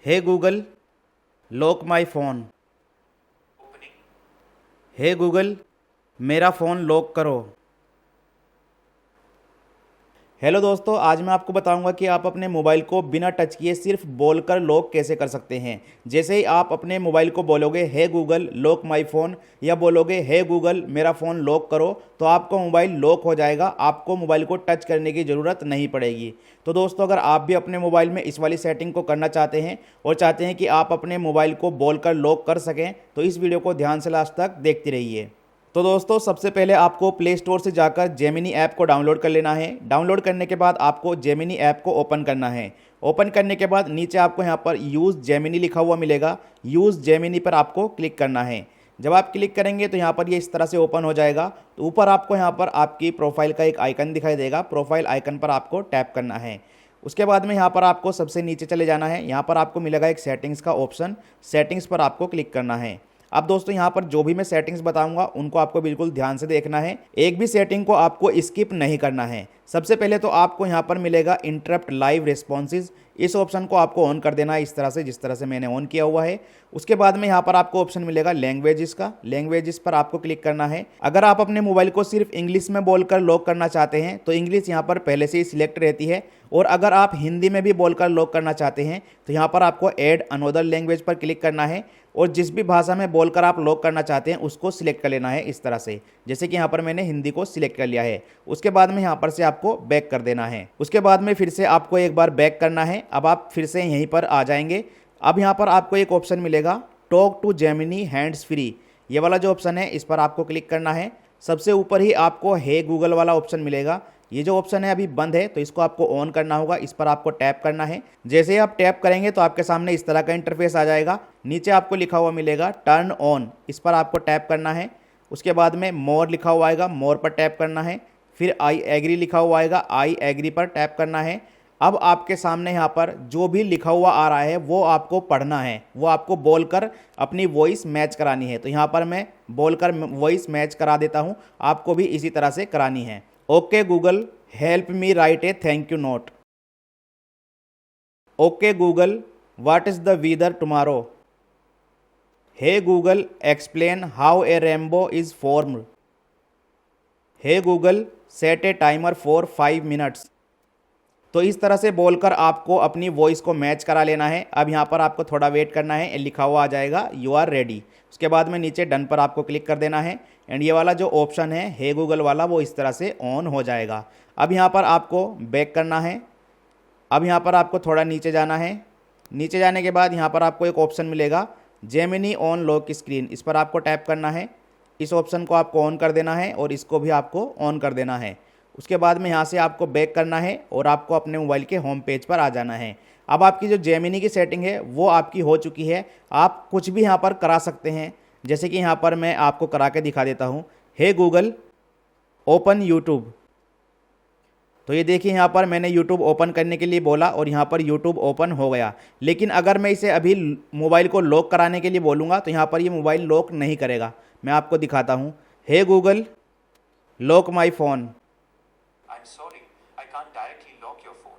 Hey Google, lock my phone. Hey Google, मेरा phone lock करो। Hello दोस्तों, आज मैं आपको बताऊंगा कि आप अपने मोबाइल को बिना टच किए सिर्फ बोलकर लॉक कैसे कर सकते हैं। जैसे ही आप अपने मोबाइल को बोलोगे हे गूगल लॉक माई फ़ोन या बोलोगे हे गूगल मेरा फ़ोन लॉक करो, तो आपका मोबाइल लॉक हो जाएगा। आपको मोबाइल को टच करने की ज़रूरत नहीं पड़ेगी। तो दोस्तों, अगर आप भी अपने मोबाइल में इस वाली सेटिंग को करना चाहते हैं और चाहते हैं कि आप अपने मोबाइल को बोलकर लॉक कर सकें, तो इस वीडियो को ध्यान से लास्ट तक देखते रहिए। तो दोस्तों, सबसे पहले आपको प्ले स्टोर से जाकर जेमिनी ऐप को डाउनलोड कर लेना है। डाउनलोड करने के बाद आपको जेमिनी ऐप को ओपन करना है। ओपन करने के बाद नीचे आपको यहाँ पर यूज़ जेमिनी लिखा हुआ मिलेगा। यूज़ जेमिनी पर आपको क्लिक करना है। जब आप क्लिक करेंगे तो यहाँ पर ये इस तरह से ओपन हो जाएगा। तो ऊपर आपको यहाँ पर आपकी प्रोफाइल का एक आइकन दिखाई देगा। प्रोफाइल आइकन पर आपको टैप करना है। उसके बाद में यहाँ पर आपको सबसे नीचे चले जाना है। यहाँ पर आपको मिलेगा एक सेटिंग्स का ऑप्शन। सेटिंग्स पर आपको क्लिक करना है। अब दोस्तों, यहाँ पर जो भी मैं सेटिंग्स बताऊंगा उनको आपको बिल्कुल ध्यान से देखना है। एक भी सेटिंग को आपको स्किप नहीं करना है। सबसे पहले तो आपको यहाँ पर मिलेगा इंटरप्ट लाइव रिस्पॉन्सेज। इस ऑप्शन को आपको ऑन कर देना है इस तरह से, जिस तरह से मैंने ऑन किया हुआ है। उसके बाद में यहाँ पर आपको ऑप्शन मिलेगा लैंग्वेजेस का। लैंग्वेजेस पर आपको क्लिक करना है। अगर आप अपने मोबाइल को सिर्फ इंग्लिश में बोलकर लॉक करना चाहते हैं तो इंग्लिश यहाँ पर पहले से ही सिलेक्ट रहती है, और अगर आप हिंदी में भी बोलकर लॉक करना चाहते हैं तो यहाँ पर आपको ऐड अनदर लैंग्वेज पर क्लिक करना है, और जिस भी भाषा में बोलकर आप लॉक करना चाहते हैं उसको सिलेक्ट कर लेना है इस तरह से, जैसे कि यहाँ पर मैंने हिंदी को सिलेक्ट कर लिया है। उसके बाद में यहाँ पर से आपको बैक कर देना है। उसके बाद में फिर से आपको एक बार बैक करना है। अब आप फिर से यहीं पर आ जाएंगे। अब यहाँ पर आपको एक ऑप्शन मिलेगा talk to Gemini hands free. ये वाला जो ऑप्शन है इस पर आपको क्लिक करना है। सबसे ऊपर ही आपको हे गूगल वाला ऑप्शन मिलेगा। ये जो ऑप्शन है अभी बंद है, तो इसको आपको ऑन करना होगा। इस पर आपको टैप करना है। जैसे ही आप टैप करेंगे तो आपके सामने इस तरह का इंटरफेस आ जाएगा। नीचे आपको लिखा हुआ मिलेगा टर्न ऑन। इस पर आपको टैप करना है। उसके बाद में मोर लिखा हुआ आएगा, मोर पर टैप करना है। फिर आई एग्री लिखा हुआ आएगा, आई एग्री पर टैप करना है। अब आपके सामने यहाँ पर जो भी लिखा हुआ आ रहा है वो आपको पढ़ना है, वो आपको बोलकर अपनी वॉइस मैच करानी है। तो यहाँ पर मैं बोलकर वॉइस मैच करा देता हूँ, आपको भी इसी तरह से करानी है। Okay Google help me write a thank you note. Okay Google what is the weather tomorrow. Hey Google explain how a rainbow is formed. Hey Google set a timer for 5 minutes. तो इस तरह से बोलकर आपको अपनी voice को match करा लेना है। अब यहाँ पर आपको थोड़ा वेट करना है, लिखा हुआ आ जाएगा यू आर रेडी। उसके बाद में नीचे डन पर आपको क्लिक कर देना है, एंड ये वाला जो ऑप्शन है हे गूगल वाला वो इस तरह से ऑन हो जाएगा। अब यहाँ पर आपको बैक करना है। अब यहाँ पर आपको थोड़ा नीचे जाना है। नीचे जाने के बाद यहाँ पर आपको एक ऑप्शन मिलेगा जेमिनी ऑन लॉक स्क्रीन। इस पर आपको टैप करना है। इस ऑप्शन को आपको ऑन कर देना है और इसको भी आपको ऑन कर देना है। उसके बाद में यहाँ से आपको बैक करना है और आपको अपने मोबाइल के होम पेज पर आ जाना है। अब आपकी जो जेमिनी की सेटिंग है वो आपकी हो चुकी है। आप कुछ भी यहाँ पर करा सकते हैं, जैसे कि यहाँ पर मैं आपको करा के दिखा देता हूँ। Hey Google open YouTube. तो ये देखिए, यहाँ पर मैंने यूट्यूब ओपन करने के लिए बोला और यहाँ पर यूट्यूब ओपन हो गया। लेकिन अगर मैं इसे अभी मोबाइल को लॉक कराने के लिए बोलूँगा तो यहाँ पर ये मोबाइल लॉक नहीं करेगा। मैं आपको दिखाता हूँ। Hey Google lock my phone. I'm sorry, I can't directly lock your phone.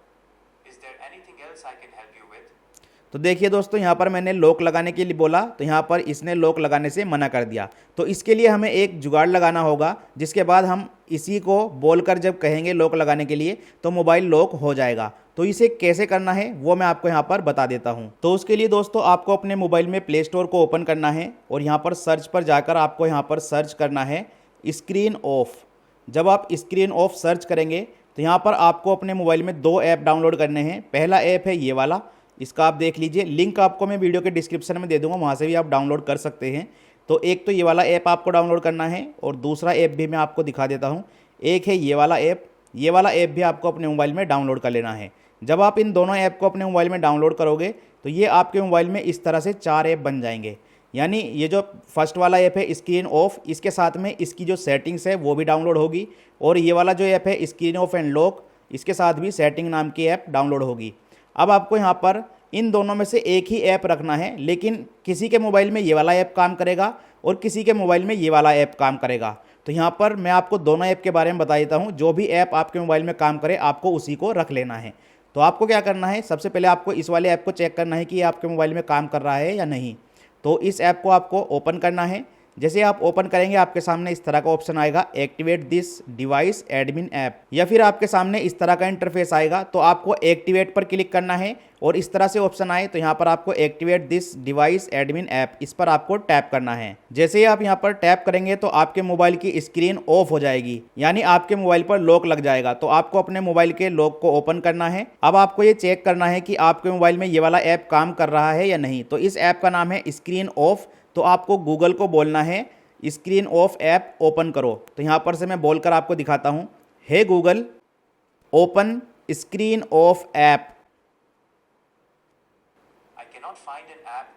Is there anything else I can help you with? तो देखिए दोस्तों, यहाँ पर मैंने लॉक लगाने के लिए बोला तो यहाँ पर इसने लॉक लगाने से मना कर दिया। तो इसके लिए हमें एक जुगाड़ लगाना होगा, जिसके बाद हम इसी को बोलकर जब कहेंगे लॉक लगाने के लिए तो मोबाइल लॉक हो जाएगा। तो इसे कैसे करना है वो मैं आपको यहाँ पर बता देता हूँ। तो उसके लिए दोस्तों, आपको अपने मोबाइल में प्ले स्टोर को ओपन करना है और यहाँ पर सर्च पर जाकर आपको यहाँ पर सर्च करना है स्क्रीन ऑफ। जब आप स्क्रीन ऑफ सर्च करेंगे तो यहाँ पर आपको अपने मोबाइल में 2 ऐप डाउनलोड करने हैं। पहला ऐप है ये वाला, इसका आप देख लीजिए। लिंक आपको मैं वीडियो के डिस्क्रिप्शन में दे दूंगा, वहाँ से भी आप डाउनलोड कर सकते हैं। तो एक तो ये वाला ऐप आपको डाउनलोड करना है, और दूसरा ऐप भी मैं आपको दिखा देता हूँ। एक है ये वाला ऐप। ये वाला ऐप भी आपको अपने मोबाइल में डाउनलोड कर लेना है। जब आप इन दोनों ऐप को अपने मोबाइल में डाउनलोड करोगे तो ये आपके मोबाइल में इस तरह से 4 ऐप बन जाएंगे। यानी ये जो फर्स्ट वाला ऐप है स्क्रीन ऑफ, इसके साथ में इसकी जो सेटिंग्स है वो भी डाउनलोड होगी, और ये वाला जो ऐप है स्क्रीन ऑफ एंड लॉक, इसके साथ भी सेटिंग नाम की ऐप डाउनलोड होगी। अब आपको यहाँ पर इन दोनों में से एक ही ऐप रखना है, लेकिन किसी के मोबाइल में ये वाला ऐप काम करेगा और किसी के मोबाइल में ये वाला ऐप काम करेगा। तो यहाँ पर मैं आपको दोनों ऐप के बारे में बता देता हूँ। जो भी ऐप आपके मोबाइल में काम करे आपको उसी को रख लेना है। तो आपको क्या करना है, सबसे पहले आपको इस वाले ऐप को चेक करना है कि ये आपके मोबाइल में काम कर रहा है या नहीं। तो इस ऐप को आपको ओपन करना है। जैसे आप ओपन करेंगे आपके सामने इस तरह का ऑप्शन आएगा, activate this device admin app, या फिर आपके सामने इस तरह का इंटरफेस आएगा। तो आपको एक्टिवेट पर क्लिक करना है और इस तरह से ऑप्शन आए तो यहाँ पर आपको activate this device admin app, इस पर आपको टैप करना है। जैसे ही आप यहाँ पर टैप करेंगे तो आपके मोबाइल की स्क्रीन ऑफ हो जाएगी, यानी आपके मोबाइल पर लॉक लग जाएगा। तो आपको अपने मोबाइल के लॉक को ओपन करना है। अब आपको ये चेक करना है कि आपके मोबाइल में ये वाला ऐप काम कर रहा है या नहीं। तो इस ऐप का नाम है स्क्रीन ऑफ। तो आपको गूगल को बोलना है स्क्रीन ऑफ ऐप ओपन करो। तो यहाँ पर से मैं बोलकर आपको दिखाता हूँ, hey Google open screen off app. I cannot find an app.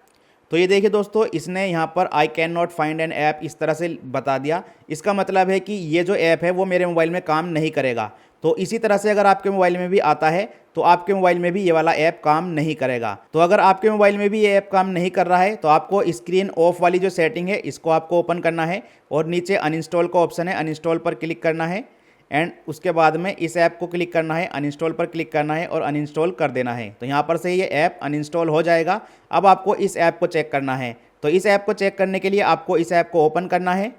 तो ये देखिए दोस्तों, इसने यहाँ पर I can not find an app इस तरह से बता दिया। इसका मतलब है कि ये जो ऐप है वो मेरे मोबाइल में काम नहीं करेगा। तो इसी तरह से अगर आपके मोबाइल में भी आता है तो आपके मोबाइल में भी ये वाला ऐप काम नहीं करेगा। तो अगर आपके मोबाइल में भी ये ऐप काम नहीं कर रहा है तो आपको स्क्रीन ऑफ वाली जो सेटिंग है इसको आपको ओपन करना है और नीचे अनइंस्टॉल का ऑप्शन है, अनइंस्टॉल पर क्लिक करना है एंड उसके बाद में इस ऐप को क्लिक करना है, अनइंस्टॉल पर क्लिक करना है और अनइंस्टॉल कर देना है। तो यहाँ पर से ये ऐप अनइंस्टॉल हो जाएगा। अब आपको इस ऐप को चेक करना है। तो इस ऐप को चेक करने के लिए आपको इस ऐप को ओपन करना है।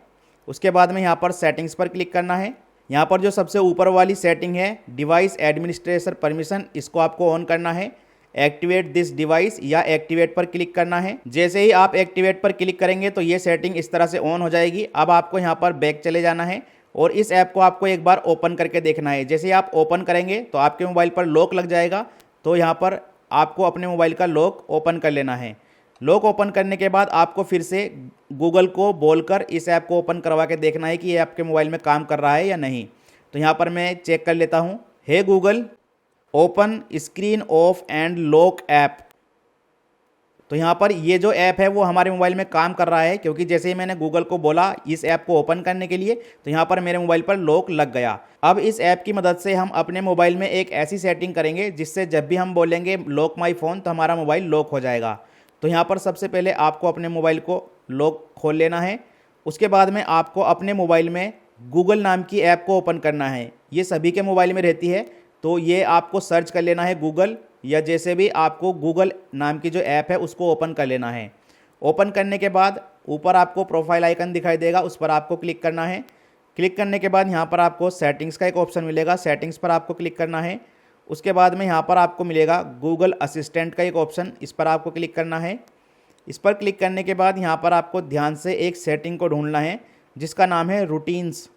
उसके बाद में यहाँ पर सेटिंग्स पर क्लिक करना है। यहाँ पर जो सबसे ऊपर वाली सेटिंग है डिवाइस एडमिनिस्ट्रेटर परमिशन, इसको आपको ऑन करना है। एक्टिवेट दिस डिवाइस या एक्टिवेट पर क्लिक करना है। जैसे ही आप एक्टिवेट पर क्लिक करेंगे तो ये सेटिंग इस तरह से ऑन हो जाएगी। अब आपको यहाँ पर बैक चले जाना है और इस ऐप को आपको एक बार ओपन करके देखना है। जैसे ही आप ओपन करेंगे तो आपके मोबाइल पर लॉक लग जाएगा। तो यहाँ पर आपको अपने मोबाइल का लॉक ओपन कर लेना है। लॉक ओपन करने के बाद आपको फिर से गूगल को बोलकर इस ऐप को ओपन करवा के देखना है कि ये आपके मोबाइल में काम कर रहा है या नहीं। तो यहाँ पर मैं चेक कर लेता हूँ, hey Google open screen off and lock app. तो यहाँ पर ये जो ऐप है वो हमारे मोबाइल में काम कर रहा है, क्योंकि जैसे ही मैंने गूगल को बोला इस ऐप को ओपन करने के लिए तो यहाँ पर मेरे मोबाइल पर लॉक लग गया। अब इस ऐप की मदद से हम अपने मोबाइल में एक ऐसी सेटिंग करेंगे जिससे जब भी हम बोलेंगे लॉक माई फ़ोन तो हमारा मोबाइल लॉक हो जाएगा। तो यहाँ पर सबसे पहले आपको अपने मोबाइल को लॉक खोल लेना है। उसके बाद में आपको अपने मोबाइल में गूगल नाम की ऐप को ओपन करना है। ये सभी के मोबाइल में रहती है, तो ये आपको सर्च कर लेना है गूगल, या जैसे भी आपको गूगल नाम की जो ऐप है उसको ओपन कर लेना है। ओपन करने के बाद ऊपर आपको प्रोफाइल आइकन दिखाई देगा, उस पर आपको क्लिक करना है। क्लिक करने के बाद यहाँ पर आपको सेटिंग्स का एक ऑप्शन मिलेगा, सेटिंग्स पर आपको क्लिक करना है। उसके बाद में यहाँ पर आपको मिलेगा गूगल असिस्टेंट का एक ऑप्शन, इस पर आपको क्लिक करना है। इस पर क्लिक करने के बाद यहाँ पर आपको ध्यान से एक सेटिंग को ढूंढना है जिसका नाम है रूटीन्स।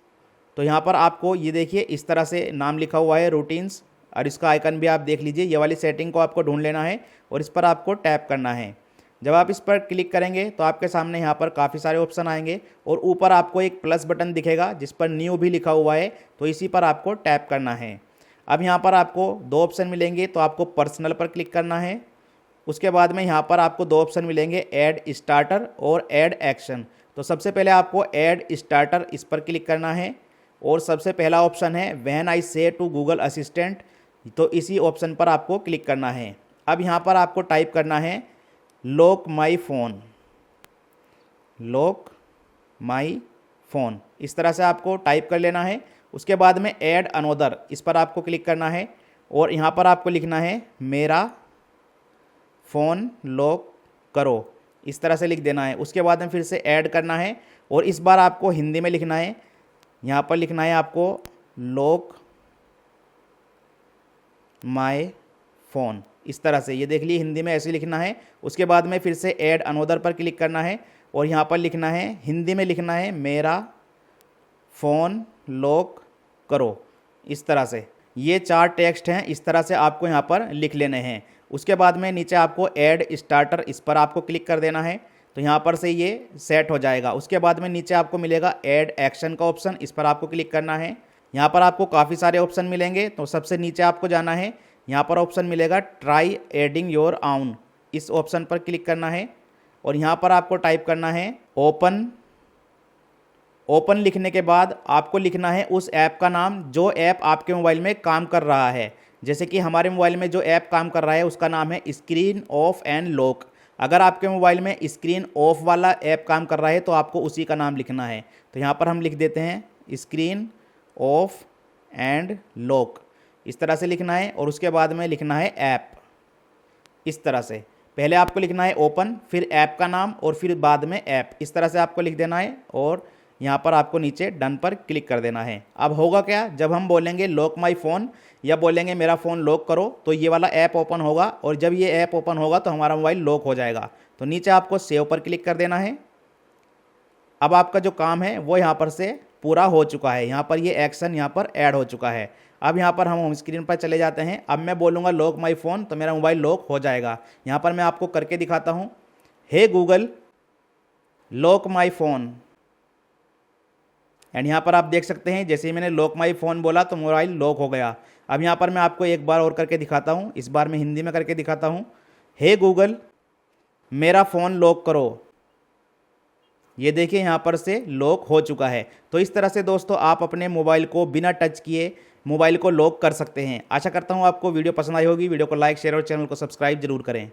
तो यहाँ पर आपको ये देखिए इस तरह से नाम लिखा हुआ है रूटीन्स, और इसका आइकन भी आप देख लीजिए। ये वाली सेटिंग को आपको ढूंढ लेना है और इस पर आपको टैप करना है। जब आप इस पर क्लिक करेंगे तो आपके सामने यहाँ पर काफ़ी सारे ऑप्शन आएंगे और ऊपर आपको एक प्लस बटन दिखेगा जिस पर न्यू भी लिखा हुआ है, तो इसी पर आपको टैप करना है। अब यहाँ पर आपको दो ऑप्शन मिलेंगे, तो आपको पर्सनल पर क्लिक करना है। उसके बाद में यहाँ पर आपको दो ऑप्शन मिलेंगे, ऐड स्टार्टर और ऐड एक्शन। तो सबसे पहले आपको ऐड स्टार्टर इस पर क्लिक करना है और सबसे पहला ऑप्शन है व्हेन आई से टू गूगल असिस्टेंट, तो इसी ऑप्शन पर आपको क्लिक करना है। अब यहाँ पर आपको टाइप करना है lock my phone, lock my phone, इस तरह से आपको टाइप कर लेना है। उसके बाद में ऐड अनोदर, इस पर आपको क्लिक करना है और यहाँ पर आपको लिखना है मेरा फ़ोन लॉक करो, इस तरह से लिख देना है। उसके बाद में फिर से ऐड करना है और इस बार आपको हिंदी में लिखना है। यहाँ पर लिखना है आपको लॉक माय फ़ोन, इस तरह से, ये देख लीजिए हिंदी में ऐसे लिखना है। उसके बाद में फिर से ऐड अनोदर पर क्लिक करना है और यहाँ पर लिखना है, हिंदी में लिखना है मेरा फ़ोन लॉक करो, इस तरह से। ये 4 टेक्स्ट हैं, इस तरह से आपको यहाँ पर लिख लेने हैं। उसके बाद में नीचे आपको ऐड स्टार्टर, इस पर आपको क्लिक कर देना है, तो यहाँ पर से ये सेट हो जाएगा। उसके बाद में नीचे आपको मिलेगा ऐड एक्शन का ऑप्शन, इस पर आपको क्लिक करना है। यहाँ पर आपको काफ़ी सारे ऑप्शन मिलेंगे, तो सबसे नीचे आपको जाना है, यहाँ पर ऑप्शन मिलेगा ट्राई एडिंग योर ऑन, इस ऑप्शन पर क्लिक करना है और यहाँ पर आपको टाइप करना है ओपन। ओपन लिखने के बाद आपको लिखना है उस ऐप का नाम जो ऐप आपके मोबाइल में काम कर रहा है। जैसे कि हमारे मोबाइल में जो ऐप काम कर रहा है उसका नाम है स्क्रीन ऑफ एंड लॉक। अगर आपके मोबाइल में स्क्रीन ऑफ वाला ऐप काम कर रहा है तो आपको उसी का नाम लिखना है। तो यहाँ पर हम लिख देते हैं स्क्रीन ऑफ एंड लॉक, इस तरह से लिखना है और उसके बाद में लिखना है ऐप। इस तरह से पहले आपको लिखना है ओपन, फिर ऐप का नाम और फिर बाद में ऐप। इस तरह से आपको लिख देना है और यहाँ पर आपको नीचे डन पर क्लिक कर देना है। अब होगा क्या, जब हम बोलेंगे लॉक माई फ़ोन या बोलेंगे मेरा फ़ोन लॉक करो तो ये वाला ऐप ओपन होगा और जब ये ऐप ओपन होगा तो हमारा मोबाइल लॉक हो जाएगा। तो नीचे आपको सेव पर क्लिक कर देना है। अब आपका जो काम है वो यहाँ पर से पूरा हो चुका है। यहाँ पर ये एक्शन यहाँ पर ऐड हो चुका है। अब यहाँ पर हम होम स्क्रीन पर चले जाते हैं। अब मैं बोलूँगा लॉक माई फ़ोन तो मेरा मोबाइल लॉक हो जाएगा। यहाँ पर मैं आपको करके दिखाता हूँ। Hey Google lock my phone, and यहाँ पर आप देख सकते हैं जैसे ही मैंने लॉक माई फ़ोन बोला तो मोबाइल लॉक हो गया। अब यहाँ पर मैं आपको एक बार और करके दिखाता हूँ। इस बार मैं हिंदी में करके दिखाता हूँ। हे गूगल मेरा फ़ोन लॉक करो। ये देखिए यहाँ पर से लॉक हो चुका है। तो इस तरह से दोस्तों आप अपने मोबाइल को बिना टच किए मोबाइल को लॉक कर सकते हैं। आशा करता हूँ आपको वीडियो पसंद आई होगी। वीडियो को लाइक, शेयर और चैनल को सब्सक्राइब जरूर करें।